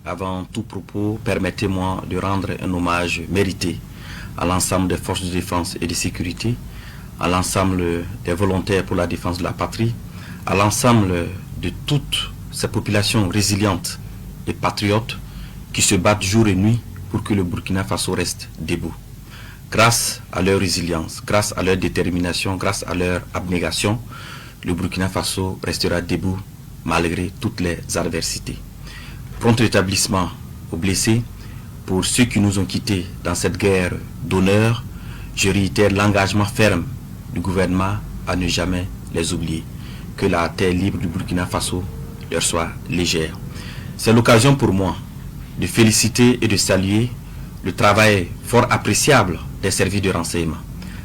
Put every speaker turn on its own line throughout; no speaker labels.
Avant tout propos, permettez-moi de rendre un hommage mérité à l'ensemble des forces de défense et de sécurité, à l'ensemble des volontaires pour la défense de la patrie, à l'ensemble de toutes ces populations résilientes et patriotes qui se battent jour et nuit pour que le Burkina Faso reste debout. Grâce à leur résilience, grâce à leur détermination, grâce à leur abnégation, le Burkina Faso restera debout malgré toutes les adversités. Prompt rétablissement aux blessés. Pour ceux qui nous ont quittés dans cette guerre d'honneur, je réitère l'engagement ferme du gouvernement à ne jamais les oublier. Que la terre libre du Burkina Faso leur soit légère. C'est l'occasion pour moi de féliciter et de saluer le travail fort appréciable des services de renseignement.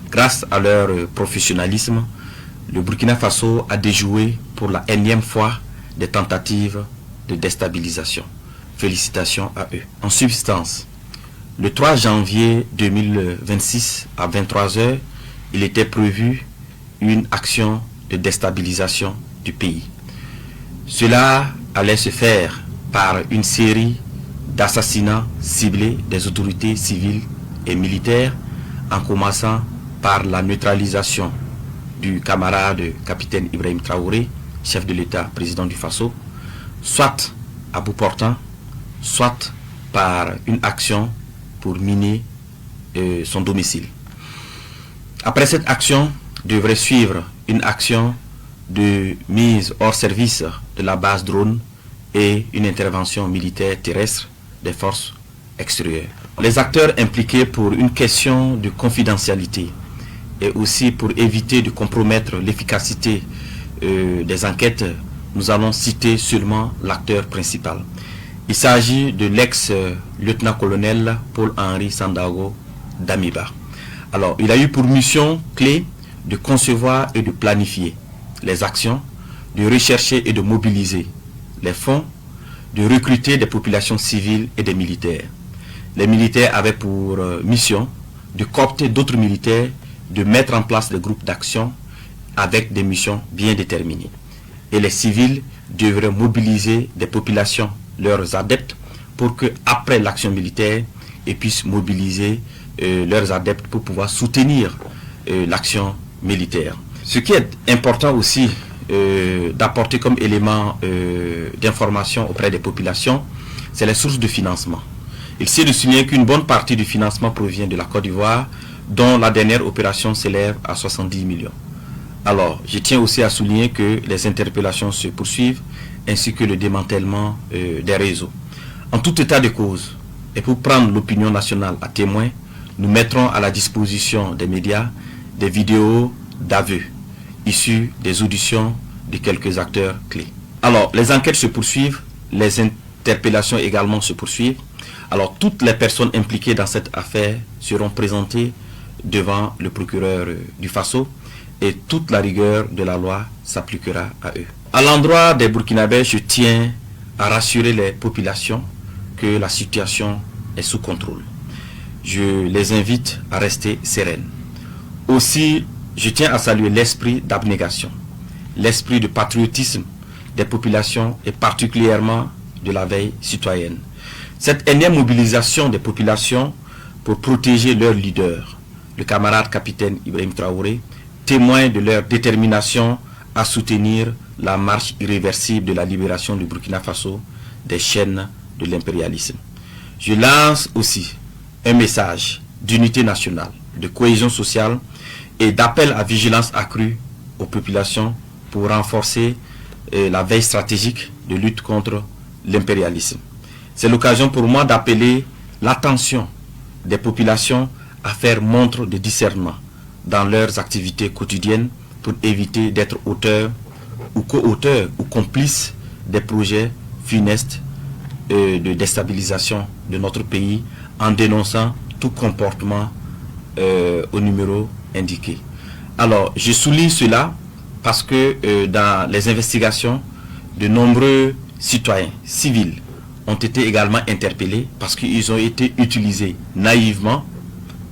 Grâce à leur professionnalisme, le Burkina Faso a déjoué pour la énième fois des tentatives de déstabilisation. Félicitations à eux. En substance, le 3 janvier 2026 à 23 h, il était prévu une action de déstabilisation du pays. Cela allait se faire par une série d'assassinats ciblés des autorités civiles et militaires, en commençant par la neutralisation du camarade capitaine Ibrahim Traoré, chef de l'État, président du Faso, soit à bout portant, soit par une action pour miner son domicile. Après cette action, devrait suivre une action de mise hors service de la base drone et une intervention militaire terrestre des forces extérieures. Les acteurs impliqués pour une question de confidentialité et aussi pour éviter de compromettre l'efficacité des enquêtes, nous allons citer seulement l'acteur principal. Il s'agit de l'ex-lieutenant-colonel Paul-Henri Sandaogo Damiba. Alors, il a eu pour mission clé de concevoir et de planifier les actions, de rechercher et de mobiliser les fonds, de recruter des populations civiles et des militaires. Les militaires avaient pour mission de coopter d'autres militaires, de mettre en place des groupes d'action avec des missions bien déterminées. Et les civils devraient mobiliser des populations, leurs adeptes, pour que après l'action militaire, ils puissent mobiliser leurs adeptes pour pouvoir soutenir l'action militaire. Ce qui est important aussi d'apporter comme élément d'information auprès des populations, c'est les sources de financement. Il s'est de souligner qu'une bonne partie du financement provient de la Côte d'Ivoire, dont la dernière opération s'élève à 70 millions. Alors, je tiens aussi à souligner que les interpellations se poursuivent, ainsi que le démantèlement des réseaux. En tout état de cause, et pour prendre l'opinion nationale à témoin, nous mettrons à la disposition des médias des vidéos d'aveux, issus des auditions de quelques acteurs clés. Alors, les enquêtes se poursuivent, les interpellations également se poursuivent. Alors, toutes les personnes impliquées dans cette affaire seront présentées devant le procureur du Faso, et toute la rigueur de la loi s'appliquera à eux. À l'endroit des Burkinabés, je tiens à rassurer les populations que la situation est sous contrôle. Je les invite à rester sereines. Aussi, je tiens à saluer l'esprit d'abnégation, l'esprit de patriotisme des populations et particulièrement de la veille citoyenne. Cette énième mobilisation des populations pour protéger leur leader, le camarade capitaine Ibrahim Traoré, témoin de leur détermination à soutenir la marche irréversible de la libération du Burkina Faso des chaînes de l'impérialisme. Je lance aussi un message d'unité nationale, de cohésion sociale et d'appel à vigilance accrue aux populations pour renforcer la veille stratégique de lutte contre l'impérialisme. C'est l'occasion pour moi d'appeler l'attention des populations à faire montre de discernement dans leurs activités quotidiennes pour éviter d'être auteurs ou co-auteurs ou complices des projets funestes de déstabilisation de notre pays en dénonçant tout comportement au numéro indiqué. Alors, je souligne cela parce que dans les investigations, de nombreux citoyens civils ont été également interpellés parce qu'ils ont été utilisés naïvement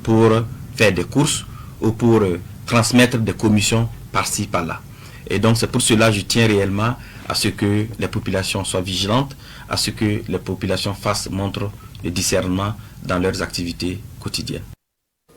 pour faire des courses ou pour transmettre des commissions par-ci, par-là. Et donc c'est pour cela que je tiens réellement à ce que les populations soient vigilantes, à ce que les populations montrent le discernement dans leurs activités quotidiennes.